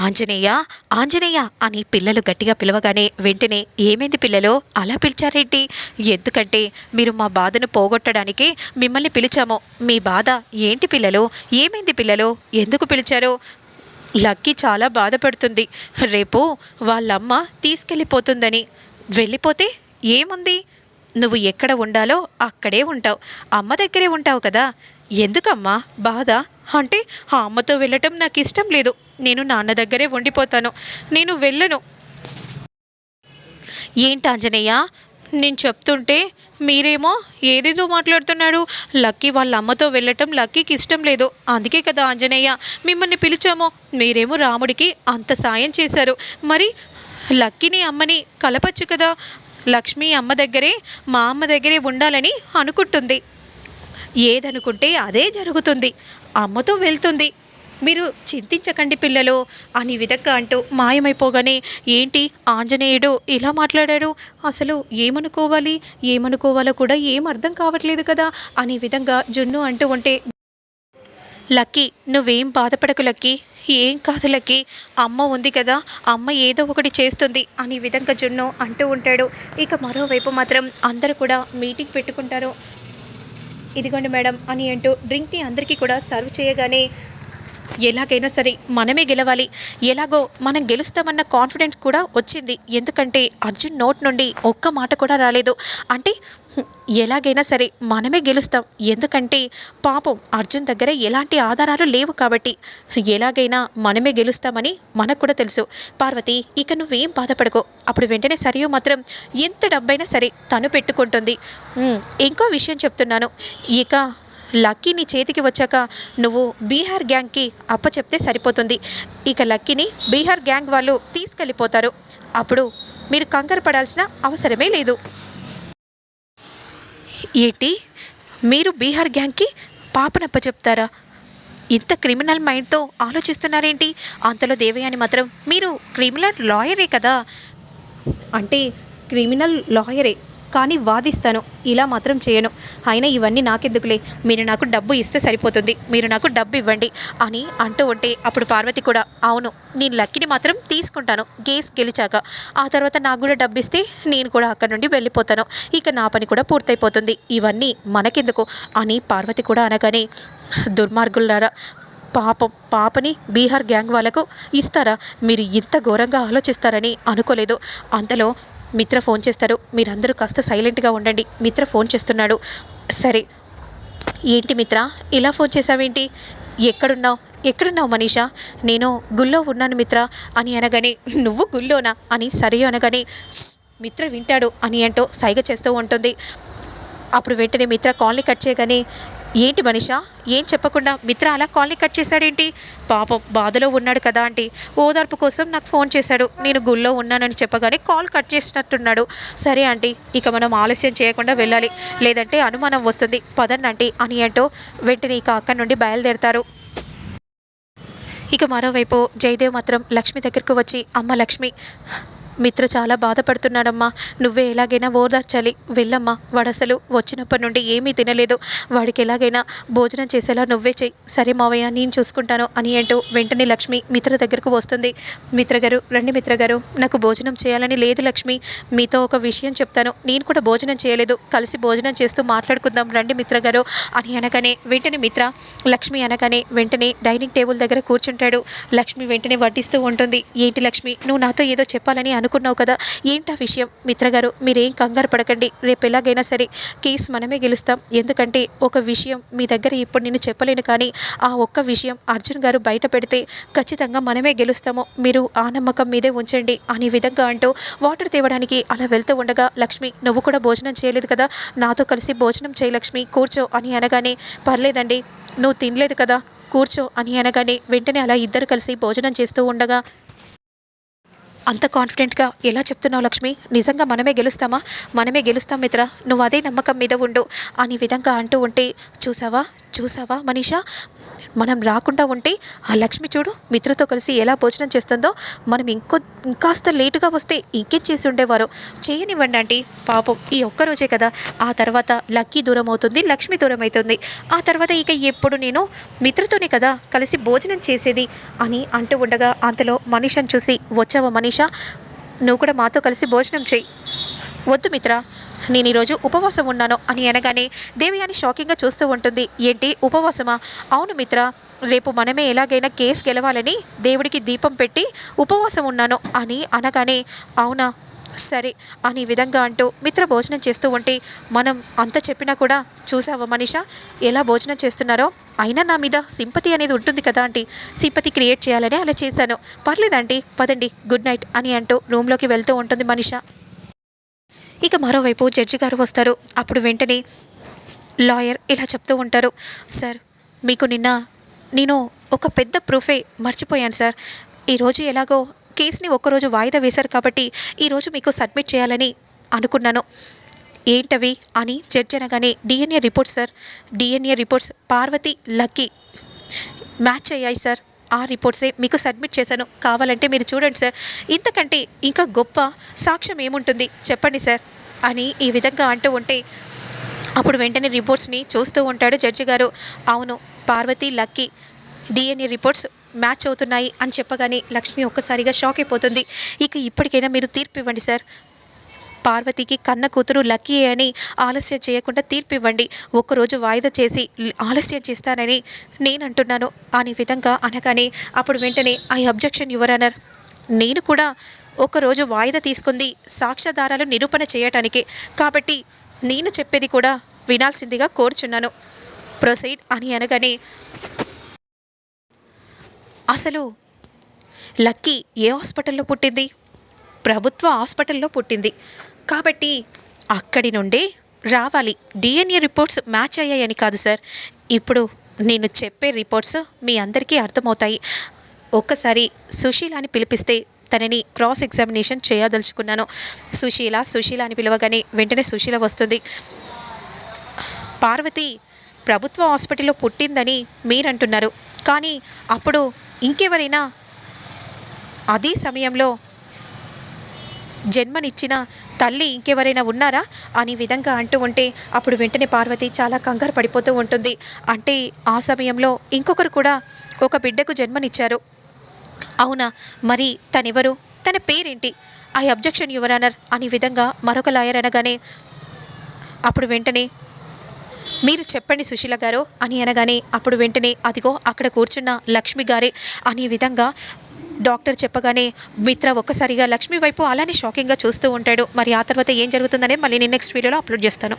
ఆంజనేయ ఆంజనేయ అని పిల్లలు గట్టిగా పిలవగానే వెంటనే ఏమైంది పిల్లలు అలా పిలిచారేంటి? ఎందుకంటే మీరు మా బాధను పోగొట్టడానికి మిమ్మల్ని పిలిచాము. మీ బాధ ఏంటి పిల్లలు? ఏమైంది పిల్లలు? ఎందుకు పిలిచారు? లక్కీ చాలా బాధపడుతుంది. రేపు వాళ్ళమ్మ తీసుకెళ్ళిపోతుందని. వెళ్ళిపోతే ఏముంది? నువ్వు ఎక్కడ ఉండాలో అక్కడే ఉంటావు. అమ్మ దగ్గరే ఉంటావు కదా. ఎందుకమ్మా బాధ? అంటే ఆ అమ్మతో వెళ్ళటం నాకు ఇష్టం లేదు. నేను నాన్న దగ్గరే ఉండిపోతాను. నేను వెళ్ళను. ఏంటి ఆంజనేయ, నేను చెప్తుంటే మీరేమో ఏదేదో మాట్లాడుతున్నాడు. లక్కీ వాళ్ళ అమ్మతో వెళ్ళటం లక్కీకి ఇష్టం లేదు. అందుకే కదా ఆంజనేయ మిమ్మల్ని పిలిచాము. మీరేమో రాముడికి అంత సాయం చేశారు. మరి లక్కీని అమ్మని కలపచ్చు కదా. లక్ష్మి అమ్మ దగ్గరే, మా అమ్మ దగ్గరే ఉండాలని అనుకుంటుంది. ఏదనుకుంటే అదే జరుగుతుంది. అమ్మతో వెళ్తుంది. మీరు చింతించకండి పిల్లలు అని విధంగా అంటూ మాయమైపోగానే ఏంటి ఆంజనేయుడు ఇలా మాట్లాడాడు? అసలు ఏమనుకోవాలో కూడా ఏం అర్థం కావట్లేదు కదా అనే విధంగా జున్ను అంటూ ఉంటే, లక్కీ నువ్వేం బాధపడకు లక్కీ, ఏం కాదు లక్కీ, అమ్మ ఉంది కదా, అమ్మ ఏదో ఒకటి చేస్తుంది అనే విధంగా జున్ను అంటూ ఉంటాడు. ఇక మరోవైపు మాత్రం అందరూ కూడా మీటింగ్ పెట్టుకుంటారు. ఇదిగోండి మేడం అని అంటూ డ్రింక్ని అందరికీ కూడా సర్వ్ చేయగానే, ఎలాగైనా సరే మనమే గెలవాలి, ఎలాగో మనం గెలుస్తామన్న కాన్ఫిడెన్స్ కూడా వచ్చింది. ఎందుకంటే అర్జున్ నోట్ నుండి ఒక్క మాట కూడా రాలేదు. అంటే ఎలాగైనా సరే మనమే గెలుస్తాం. ఎందుకంటే పాపం అర్జున్ దగ్గర ఎలాంటి ఆధారాలు లేవు కాబట్టి ఎలాగైనా మనమే గెలుస్తామని మనకు కూడా తెలుసు. పార్వతి ఇక నువ్వేం బాధపడకో. అప్పుడు వెంటనే సరియు మాత్రం ఎంత డబ్బైనా సరే తను పెట్టుకుంటుంది. ఇంకో విషయం చెప్తున్నాను, ఇక లక్కీ నీ చేతికి వచ్చాక నువ్వు బీహార్ గ్యాంగ్కి అప్పచెప్తే సరిపోతుంది. ఇక లక్కీని బీహార్ గ్యాంగ్ వాళ్ళు తీసుకెళ్ళిపోతారు. అప్పుడు మీరు కంగారు పడాల్సిన అవసరమే లేదు. ఏంటి మీరు బీహార్ గ్యాంగ్కి పాపనప్ప చెప్తారా? ఇంత క్రిమినల్ మైండ్తో ఆలోచిస్తున్నారేంటి? అంతలో దేవయాని మాత్రం, మీరు క్రిమినల్ లాయరే కదా. అంటే క్రిమినల్ లాయరే కానీ వాదిస్తాను, ఇలా మాత్రం చేయను. అయినా ఇవన్నీ నాకెందుకులే, మీరు నాకు డబ్బు ఇస్తే సరిపోతుంది, మీరు నాకు డబ్బు ఇవ్వండి అని అంటూ ఉంటే, అప్పుడు పార్వతి కూడా, అవును నేను లక్కీని మాత్రం తీసుకుంటాను కేస్ గెలిచాక. ఆ తర్వాత నాకు కూడా డబ్బు ఇస్తే నేను కూడా అక్కడ నుండి వెళ్ళిపోతాను. ఇక నా పని కూడా పూర్తయిపోతుంది. ఇవన్నీ మనకెందుకు అని పార్వతి కూడా అనగానే, దుర్మార్గులారా, పాపని బీహార్ గ్యాంగ్ వాళ్ళకు ఇస్తారా? మీరు ఇంత ఘోరంగా ఆలోచిస్తారని అనుకోలేదు. అంతలో మిత్ర ఫోన్ చేస్తారు. మీరందరూ కాస్త సైలెంట్గా ఉండండి, మిత్ర ఫోన్ చేస్తున్నాడు. సరే ఏంటి మిత్ర ఇలా ఫోన్ చేసావేంటి? ఎక్కడున్నావు మనీషా? నేను గుళ్ళో ఉన్నాను మిత్ర అని అనగానే, నువ్వు గుళ్ళోనా అని సరియు అనగానే, మిత్ర వింటాడు అని అంటూ సైగ చేస్తూ ఉంటుంది. అప్పుడు వెంటనే మిత్ర కాల్ని కట్ చేయగానే, ఏంటి మనీషా ఏం చెప్పకుండా మిత్ర అలా కాల్ని కట్ చేశాడేంటి? పాపం బాధలో ఉన్నాడు కదా ఆంటీ, ఓదార్పు కోసం నాకు ఫోన్ చేశాడు. నేను గుళ్ళో ఉన్నానని చెప్పగానే కాల్ కట్ చేసినట్టున్నాడు. సరే ఆంటీ ఇక మనం ఆలస్యం చేయకుండా వెళ్ళాలి, లేదంటే అనుమానం వస్తుంది, పదండి ఆంటీ అని అంటూ వెంటనే ఇక అక్కడి నుండి బయలుదేరతారు. ఇక మరోవైపు జయదేవ్ మాత్రం లక్ష్మి దగ్గరకు వచ్చి, అమ్మ లక్ష్మి, మిత్ర చాలా బాధపడుతున్నాడమ్మా, నువ్వే ఎలాగైనా ఓదార్చాలి, వెళ్ళమ్మా. వాడు అసలు వచ్చినప్పటి నుండి ఏమీ తినలేదు, వాడికి ఎలాగైనా భోజనం చేసేలా నువ్వే చెయ్యి. సరే మావయ్య నేను చూసుకుంటాను అని అంటూ వెంటనే లక్ష్మి మిత్ర దగ్గరకు వస్తుంది. మిత్రగారు రండి మిత్రగారు, నాకు భోజనం చేయాలని లేదు లక్ష్మి, మీతో ఒక విషయం చెప్తాను, నేను కూడా భోజనం చేయలేదు, కలిసి భోజనం చేస్తూ మాట్లాడుకుందాం రండి మిత్రగారు అని అనగానే, వెంటనే మిత్ర లక్ష్మి అనగానే వెంటనే డైనింగ్ టేబుల్ దగ్గర కూర్చుంటాడు. లక్ష్మి వెంటనే వడ్డిస్తూ ఉంటుంది. ఏంటి లక్ష్మి నువ్వు నాతో ఏదో చెప్పాలని అనుకున్నావు కదా, ఏంటా విషయం? మిత్రగారు మీరేం కంగారు పడకండి, రేపు ఎలాగైనా సరే కేసు మనమే గెలుస్తాం. ఎందుకంటే ఒక విషయం మీ దగ్గర ఇప్పుడు నేను చెప్పలేను, కానీ ఆ ఒక్క విషయం అర్జున్ గారు బయట పెడితే ఖచ్చితంగా మనమే గెలుస్తాము, మీరు ఆ నమ్మకం మీదే ఉంచండి అనే విధంగా అంటూ వాటర్ తేవడానికి అలా వెళ్తూ ఉండగా, లక్ష్మి నువ్వు కూడా భోజనం చేయలేదు కదా, నాతో కలిసి భోజనం చేయి లక్ష్మి, కూర్చో అని అనగానే, పర్లేదండి నువ్వు తినలేదు కదా కూర్చో అని అనగానే వెంటనే అలా ఇద్దరు కలిసి భోజనం చేస్తూ ఉండగా, అంత కాన్ఫిడెంట్గా ఎలా చెప్తున్నావు లక్ష్మి? నిజంగా మనమే గెలుస్తామా? మనమే గెలుస్తాం మిత్ర, నువ్వు అదే నమ్మకం మీద ఉండు అని విధంగా అంటూ ఉంటే, చూసావా చూసావా మనీషా, మనం రాకుండా ఉంటే ఆ లక్ష్మి చూడు మిత్రతో కలిసి ఎలా భోజనం చేస్తుందో, మనం ఇంకాస్త లేటుగా వస్తే ఇంకేం చేసి ఉండేవారు. చేయనివ్వండి ఆంటీ, పాపం ఈ ఒక్కరోజే కదా, ఆ తర్వాత లక్కీ దూరం అవుతుంది, లక్ష్మి దూరం అవుతుంది, ఆ తర్వాత ఇక ఎప్పుడు నేను మిత్రతోనే కదా కలిసి భోజనం చేసేది అని అంటూ ఉండగా, అంతలో మనీషాని చూసి, వచ్చావా మనీషా, నువ్వు కూడా మాతో కలిసి భోజనం చేయి. వద్దు మిత్ర, నేను ఈరోజు ఉపవాసం ఉన్నాను అని అనగానే దేవయాని షాకింగ్గా చూస్తూ ఉంటుంది. ఏంటి ఉపవాసమా? అవును మిత్ర, రేపు మనమే ఎలాగైనా కేసు గెలవాలని దేవుడికి దీపం పెట్టి ఉపవాసం ఉన్నాను అని అనగానే, అవునా సరే అని విధంగా అంటూ మిత్ర భోజనం చేస్తూ ఉంటే, మనం అంత చెప్పినా కూడా చూసావా మనీషా ఎలా భోజనం చేస్తున్నారో, అయినా నా మీద సింపతి అనేది ఉంటుంది కదా ఆంటీ, సింపతి క్రియేట్ చేయాలని అలా చేశాను, పర్లేదంటీ పదండి గుడ్ నైట్ అని అంటూ రూమ్లోకి వెళ్తూ ఉంటుంది మనీషా. ఇక మరోవైపు జడ్జి గారు వస్తారు. అప్పుడు వెంటనే లాయర్ ఇలా చెప్తూ ఉంటారు, సార్ మీకు నిన్న నేను ఒక పెద్ద ప్రూఫే మర్చిపోయాను సార్. ఈరోజు ఎలాగో కేసుని ఒక్కరోజు వాయిదా వేశారు కాబట్టి ఈరోజు మీకు సబ్మిట్ చేయాలని అనుకున్నాను. ఏంటవి అని జడ్జి అనగానే, DNA reports sir, DNA reports Parvathi Lucky match అయ్యాయి సార్, ఆ రిపోర్ట్సే మీకు సబ్మిట్ చేశాను, కావాలంటే మీరు చూడండి సార్, ఇంతకంటే ఇంకా గొప్ప సాక్ష్యం ఏముంటుంది చెప్పండి సార్ అని ఈ విధంగా అంటూ ఉంటే, అప్పుడు వెంటనే రిపోర్ట్స్ని చూస్తూ ఉంటాడు జడ్జి గారు. అవును Parvathi Lucky DNA reports match అవుతున్నాయి అని చెప్పగానే లక్ష్మి ఒక్కసారిగా షాక్ అయిపోతుంది. ఇక ఇప్పటికైనా మీరు తీర్పు ఇవ్వండి సార్, పార్వతికి కన్న కూతురు లక్కీ అని ఆలస్యం చేయకుండా తీర్పు ఇవ్వండి, ఒక్కరోజు వాయిదా చేసి ఆలస్యం చేస్తానని నేను అంటున్నాను అని విధంగా అనగానే, అప్పుడు వెంటనే ఐ అబ్జెక్షన్ యువర్ ఆనర్, నేను కూడా ఒకరోజు వాయిదా తీసుకుంది సాక్ష్యాధారాలు నిరూపణ చేయటానికే, కాబట్టి నేను చెప్పేది కూడా వినాల్సిందిగా కోరుచున్నాను, ప్రొసీడ్ అని అనగానే, అసలు లక్కీ ఏ హాస్పిటల్లో పుట్టింది? ప్రభుత్వ హాస్పిటల్లో పుట్టింది, కాబట్టి అక్కడి నుండే రావాలి, డిఎన్ఏ రిపోర్ట్స్ మ్యాచ్ అయ్యాయని కాదు సార్, ఇప్పుడు నేను చెప్పే రిపోర్ట్స్ మీ అందరికీ అర్థమవుతాయి. ఒక్కసారి సుశీలాని పిలిపిస్తే తనని క్రాస్ ఎగ్జామినేషన్ చేయదలుచుకున్నాను. సుశీల అని పిలవగానే వెంటనే సుశీల వస్తుంది. పార్వతి ప్రభుత్వ హాస్పిటల్లో పుట్టిందని మీరంటున్నారు, కానీ అప్పుడు ఇంకెవరైనా అదే సమయంలో జన్మనిచ్చిన తల్లి ఇంకెవరైనా ఉన్నారా అని విధంగా అంటూ ఉంటే, అప్పుడు వెంటనే పార్వతి చాలా కంగారు పడిపోతూ ఉంటుంది. అంటే ఆ సమయంలో ఇంకొకరు కూడా ఒక బిడ్డకు జన్మనిచ్చారు, అవునా, మరి తనెవరు, తన పేరేంటి? ఐ అబ్జెక్షన్ యువర్ ఆనర్ అని విధంగా మరొక లాయర్ అనగానే, అప్పుడు వెంటనే మీరు చెప్పండి సుశీల గారు అని అనగానే, అప్పుడు వెంటనే అదిగో అక్కడ కూర్చున్న లక్ష్మి గారే అనే విధంగా డాక్టర్ చెప్పగానే, మిత్ర ఒక్కసారిగా లక్ష్మి వైపు అలానే షాకింగ్గా చూస్తూ ఉంటాడు. మరి ఆ తర్వాత ఏం జరుగుతుందనే మళ్ళీ నేను నెక్స్ట్ వీడియోలో అప్లోడ్ చేస్తాను.